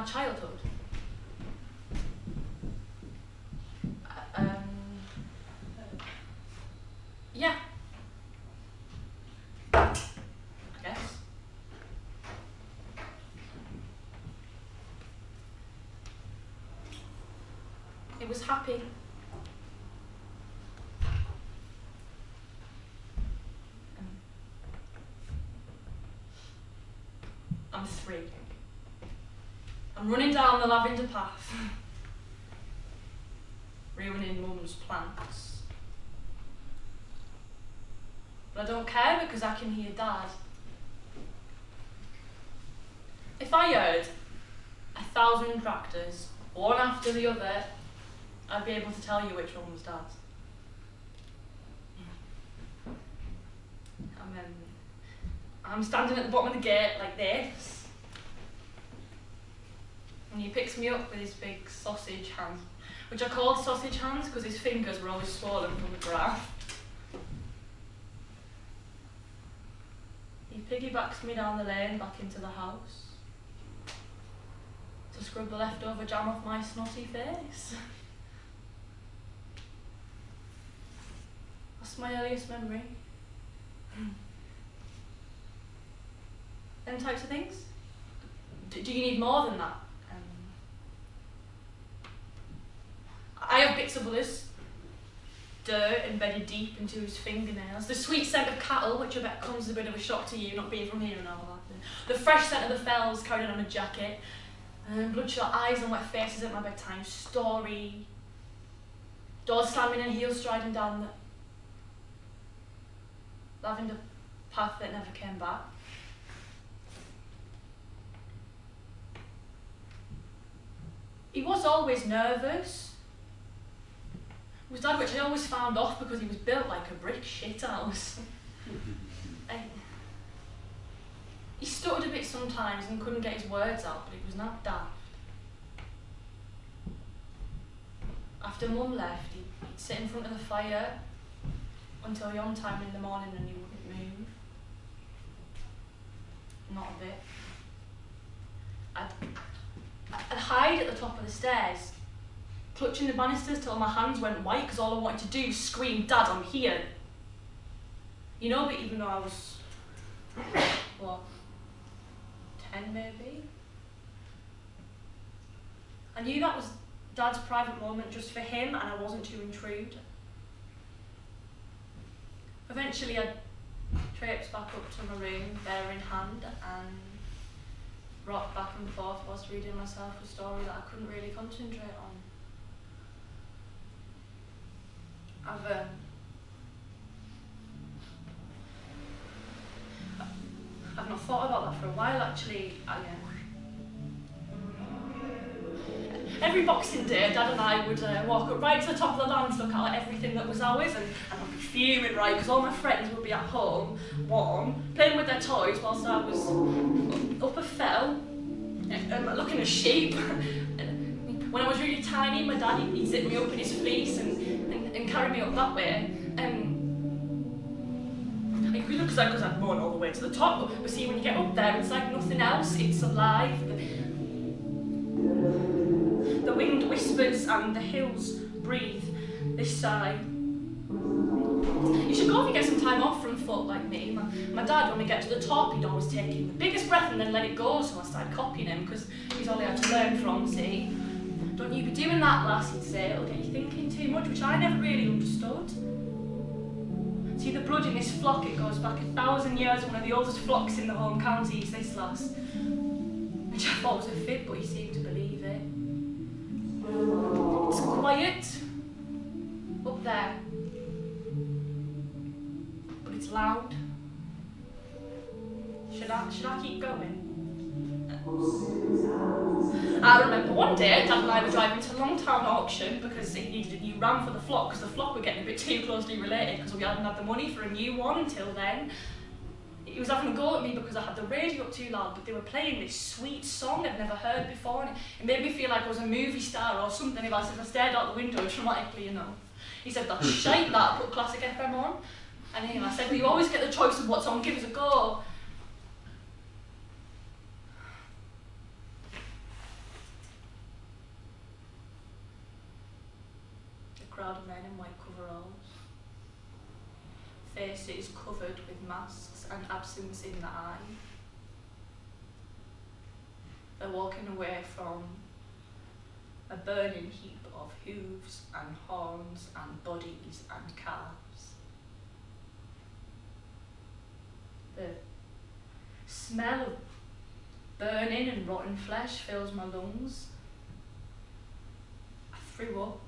my childhood. Yeah. I guess. It was happy. I'm 3. I'm running down the lavender path, ruining Mum's plants. But I don't care because I can hear Dad. If I heard 1,000 tractors, one after the other, I'd be able to tell you which one was Dad's. I'm standing at the bottom of the gate like this, and he picks me up with his big sausage hands, which I called sausage hands because his fingers were always swollen from the graft. He piggybacks me down the lane back into the house to scrub the leftover jam off my snotty face. That's my earliest memory. Them types of things? Do you need more than that? I have bits of others. Dirt embedded deep into his fingernails. The sweet scent of cattle, which I bet comes as a bit of a shock to you, not being from here and all that. The fresh scent of the fells carried on a jacket. Bloodshot eyes and wet faces at my bedtime story. Doors slamming and heels striding down the lavender path that never came back. He was always nervous. It was Dad, which I always found off because he was built like a brick shithouse. He stuttered a bit sometimes and couldn't get his words out, but it was not daft. After Mum left, he'd sit in front of the fire until yon time in the morning and he wouldn't move. Not a bit. I'd hide at the top of the stairs, clutching the banisters till my hands went white because all I wanted to do was scream, "Dad, I'm here." You know, but even though I was, what, 10 maybe? I knew that was Dad's private moment just for him and I wasn't to intrude. Eventually I traipsed back up to my room, bear in hand, and rocked back and forth whilst reading myself a story that I couldn't really concentrate on. I've not thought about that for a while actually. Every Boxing Day, Dad and I would walk up right to the top of the land to look at everything that was ours, and I'd be fuming, right, because all my friends would be at home, warm, playing with their toys whilst I was up a fell, looking at sheep. When I was really tiny, my dad, he'd zip me up in his fleece and carry me up that way. Because I'd mown all the way to the top, but see, when you get up there, it's like nothing else, it's alive. The wind whispers and the hills breathe this sigh. You should go if you get some time off from foot like me. My dad, when we get to the top, he'd always take in the biggest breath and then let it go, so I started copying him, because he's all I had to learn from, see. Don't you be doing that, lass, he'd say, it'll get you thinking too much, which I never really understood. See, the blood in this flock, it goes back 1,000 years, one of the oldest flocks in the home counties, this lass. Which I thought was a fib, but he seemed to believe it. It's quiet up there, but it's loud. Should I keep going? I remember one day Dad and I were driving to Longtown auction because he needed a new ram for the flock, because the flock were getting a bit too closely related because we hadn't had the money for a new one until then. He was having a go at me because I had the radio up too loud, but they were playing this sweet song I'd never heard before, and it made me feel like I was a movie star or something if I stared out the window dramatically enough. He said, "That's shite that, put Classic FM on." And I said, "Well, you always get the choice of what's on, give us a go." crowd of men in white coveralls. Faces covered with masks and absence in the eye. They're walking away from a burning heap of hooves and horns and bodies and calves. The smell of burning and rotten flesh fills my lungs. I threw up.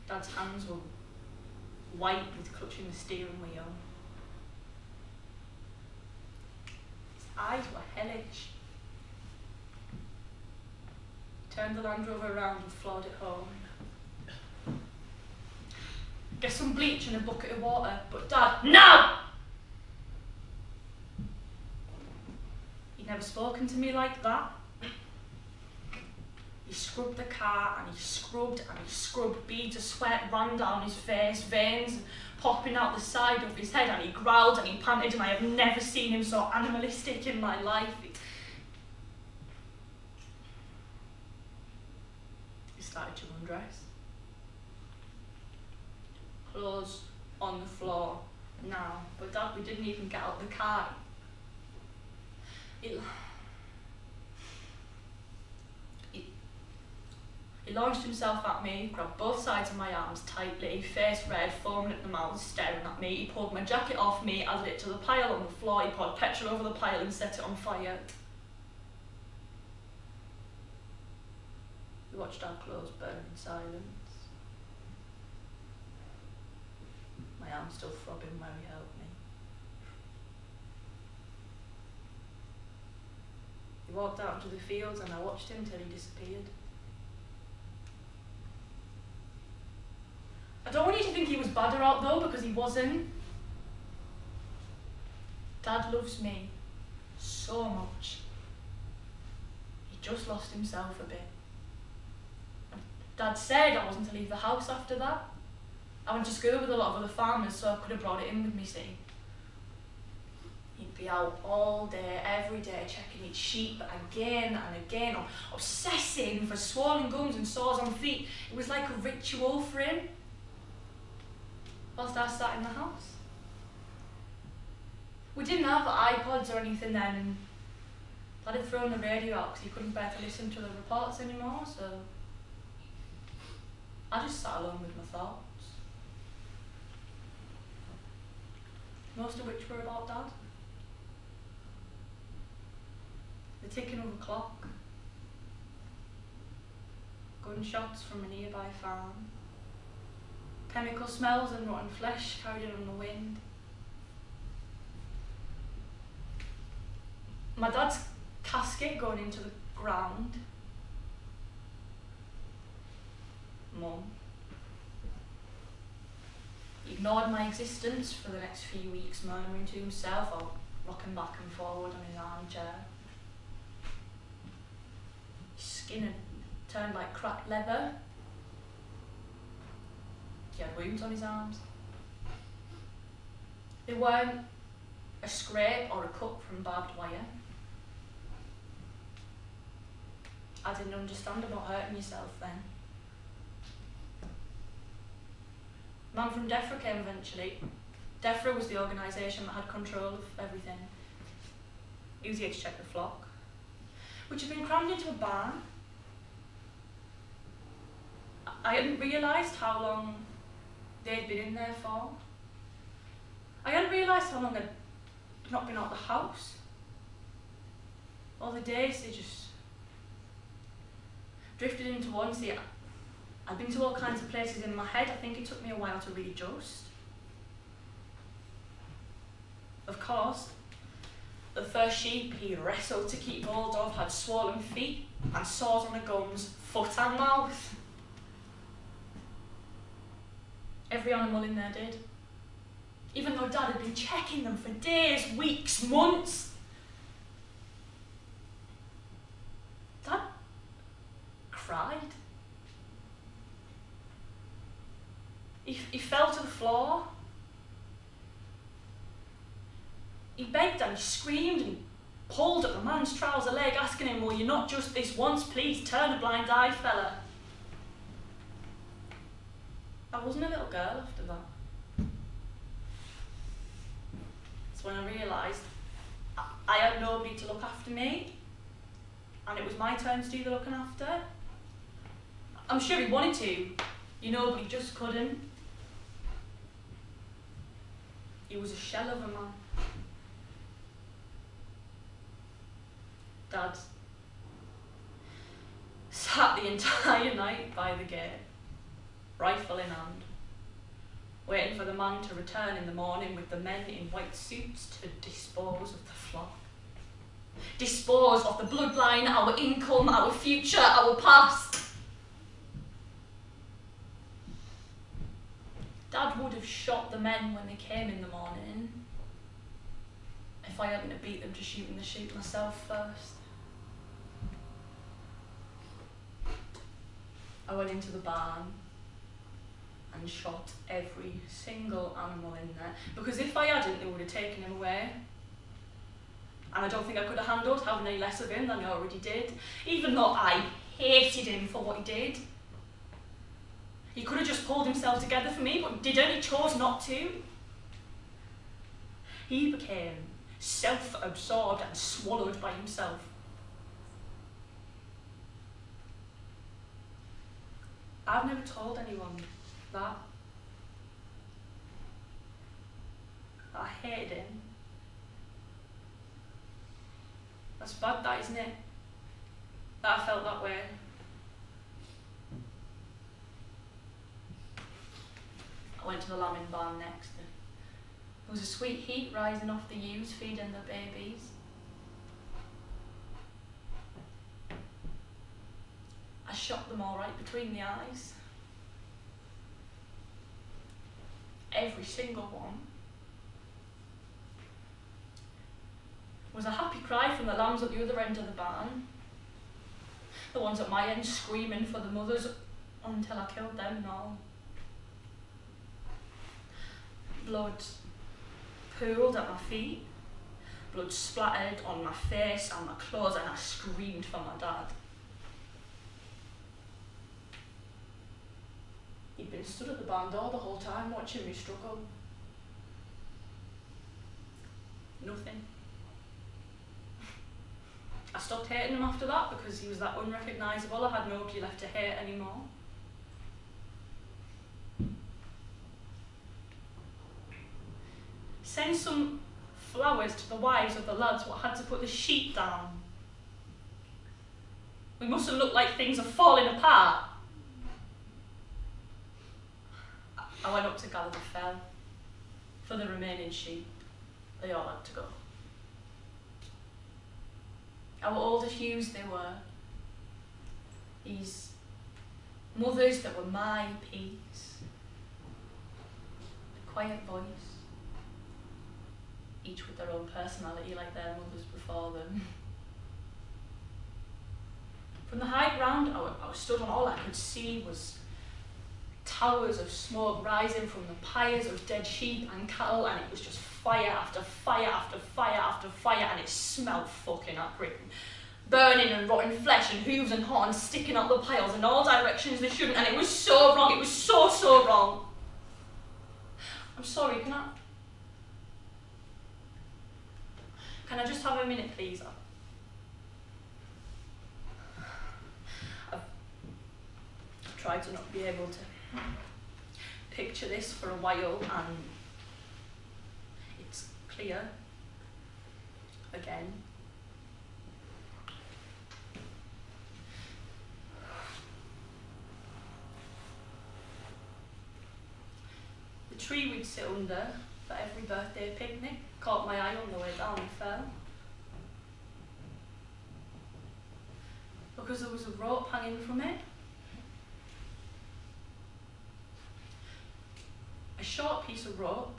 Dad's hands were white with clutching the steering wheel. His eyes were hellish. Turned the Land Rover around and floored it home. Get some bleach and a bucket of water, but Dad, no! He'd never spoken to me like that. He scrubbed the car and he scrubbed and he scrubbed. Beads of sweat ran down his face, veins popping out the side of his head, and he growled and he panted, and I have never seen him so animalistic in my life. He started to undress. Clothes on the floor now, but Dad, we didn't even get out the car. He launched himself at me, grabbed both sides of my arms tightly, face red, foaming at the mouth, staring at me. He pulled my jacket off me, added it to the pile on the floor. He poured petrol over the pile and set it on fire. We watched our clothes burn in silence. My arm still throbbing where he held me. He walked out into the fields and I watched him till he disappeared. I don't want you to think he was badder out though, because he wasn't. Dad loves me so much. He just lost himself a bit. Dad said I wasn't to leave the house after that. I went to school with a lot of other farmers, so I could have brought it in with me, see. He'd be out all day, every day, checking each sheep again and again, or obsessing for swollen gums and sores on feet. It was like a ritual for him. Whilst I sat in the house. We didn't have iPods or anything then, and Dad had thrown the radio out because he couldn't bear to listen to the reports anymore, so I just sat alone with my thoughts. Most of which were about Dad. The ticking of a clock. Gunshots from a nearby farm. Chemical smells and rotten flesh carried in on the wind. My dad's casket going into the ground. Mum. He ignored my existence for the next few weeks, murmuring to himself or rocking back and forward on his armchair. His skin had turned like cracked leather. He had wounds on his arms. They weren't a scrape or a cut from barbed wire. I didn't understand about hurting yourself then. A man from DEFRA came eventually. DEFRA was the organisation that had control of everything. He was here to check the flock, which had been crammed into a barn. I hadn't realised how long they'd been in there for. I hadn't realised how long I'd not been out the house. All the days they just drifted into one. See, I'd been to all kinds of places in my head. I think it took me a while to readjust. Of course, the first sheep he wrestled to keep hold of had swollen feet and sores on the gums, foot and mouth. Every animal in there did. Even though Dad had been checking them for days, weeks, months. Dad cried. He fell to the floor. He begged and he screamed and he pulled at the man's trouser leg, asking him, "Will you not just this once, please? Turn a blind eye, fella." I wasn't a little girl after that. That's when I realised I had nobody to look after me, and it was my turn to do the looking after. I'm sure he wanted to, you know, but he just couldn't. He was a shell of a man. Dad sat the entire night by the gate, rifle in hand, waiting for the man to return in the morning with the men in white suits to dispose of the flock. Dispose of the bloodline, our income, our future, our past. Dad would have shot the men when they came in the morning if I hadn't beat them to shooting the sheep myself first. I went into the barn and shot every single animal in there, because if I hadn't, they would have taken him away. And I don't think I could have handled having any less of him than I already did, even though I hated him for what he did. He could have just pulled himself together for me, but he didn't. He chose not to. He became self-absorbed and swallowed by himself. I've never told anyone that. I hated him. That's bad, that, isn't it? That I felt that way. I went to the lambing barn next. There was a sweet heat rising off the ewes feeding the babies. I shot them all right between the eyes. Every single one. There was a happy cry from the lambs at the other end of the barn. The ones at my end screaming for the mothers until I killed them and all. Blood pooled at my feet. Blood splattered on my face and my clothes, and I screamed for my dad. He'd been stood at the barn door the whole time watching me struggle. Nothing. I stopped hating him after that because he was that unrecognisable. I had nobody left to hate anymore. Send some flowers to the wives of the lads what had to put the sheep down. We mustn't look like things are falling apart. I went up to gather the fell for the remaining sheep. They all had to go. Our oldest ewes they were. These mothers that were my peace. A quiet voice. Each with their own personality like their mothers before them. From the high ground I was stood on, all I could see was towers of smoke rising from the pyres of dead sheep and cattle, and it was just fire after fire after fire after fire, and it smelled fucking acrid. Burning and rotten flesh and hooves and horns sticking out the piles in all directions they shouldn't, and it was so wrong, it was so wrong. I'm sorry, can I just have a minute, please? I've tried to not be able to picture this for a while, and it's clear again. The tree we'd sit under for every birthday picnic caught my eye on the way down and fell. Because there was a rope hanging from it. A short piece of rope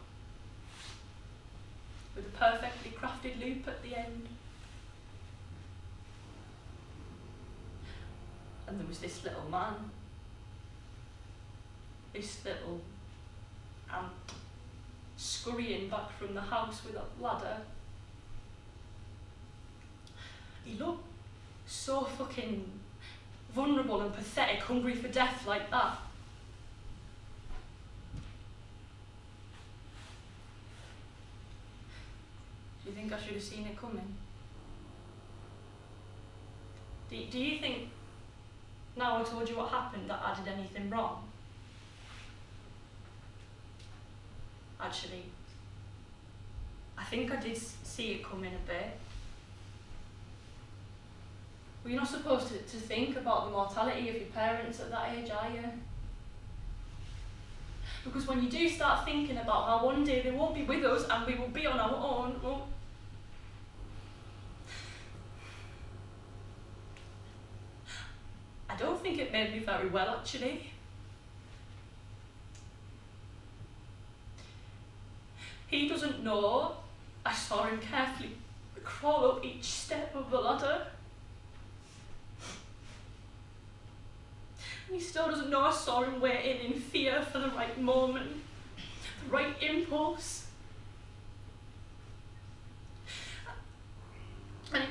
with a perfectly crafted loop at the end. And there was this little man. This little ant scurrying back from the house with a ladder. He looked so fucking vulnerable and pathetic, hungry for death like that. think I should have seen it coming? Do you think, now I told you what happened, that I did anything wrong? Actually, I think I did see it coming a bit. Well, you're not supposed to think about the mortality of your parents at that age, are you? Because when you do start thinking about how one day they won't be with us and we will be on our own, well, I don't think it made me very well, actually. He doesn't know I saw him carefully crawl up each step of the ladder. He still doesn't know I saw him waiting in fear for the right moment, the right impulse. And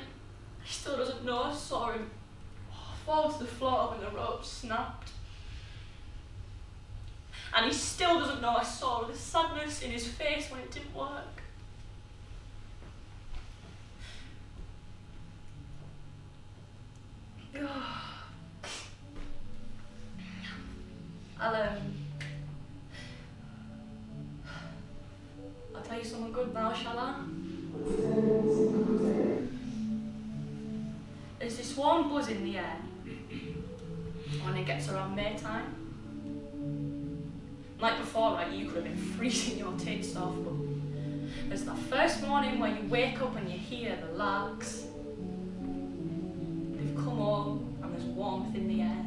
he still doesn't know I saw him fall to the floor when the rope snapped. And he still doesn't know I saw the sadness in his face when it didn't work. I'll tell you something good now, shall I? There's this warm buzz in the air when it gets around May time. Like before, right, you could have been freezing your tits off, but there's that first morning where you wake up and you hear the larks. They've come home and there's warmth in the air.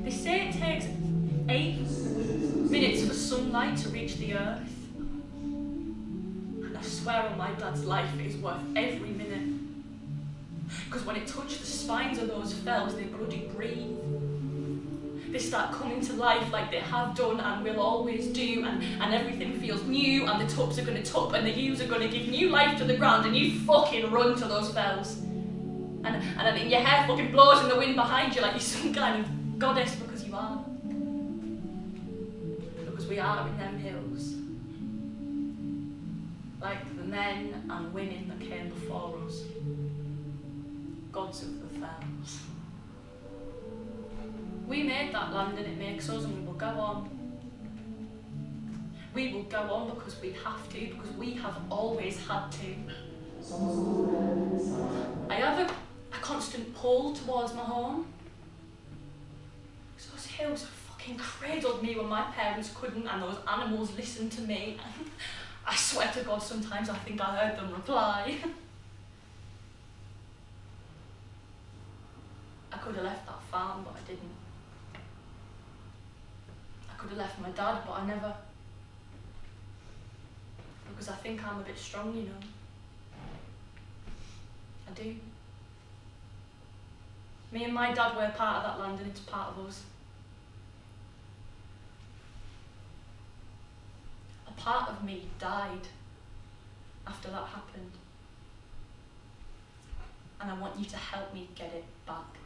They say it takes 8 minutes for sunlight to reach the earth. And I swear on my dad's life it is worth every minute. Because when it touched the spines of those fells, they bloody breathe. They start coming to life like they have done and will always do, and everything feels new, and the tubs are going to tup, and the ewes are going to give new life to the ground, and you fucking run to those fells. And then your hair fucking blows in the wind behind you like you're some kind of goddess, because you are. Because we are in them hills. Like the men and women that came before us. Gods of the fells. We made that land and it makes us, and we will go on. We will go on because we have to, because we have always had to. I have a constant pull towards my home. Because those hills have fucking cradled me when my parents couldn't, and those animals listened to me. I swear to God, sometimes I think I heard them reply. I could have left that farm, but I didn't. I could have left my dad, but I never. Because I think I'm a bit strong, you know. I do. Me and my dad were part of that land, and it's part of us. A part of me died after that happened. And I want you to help me get it back.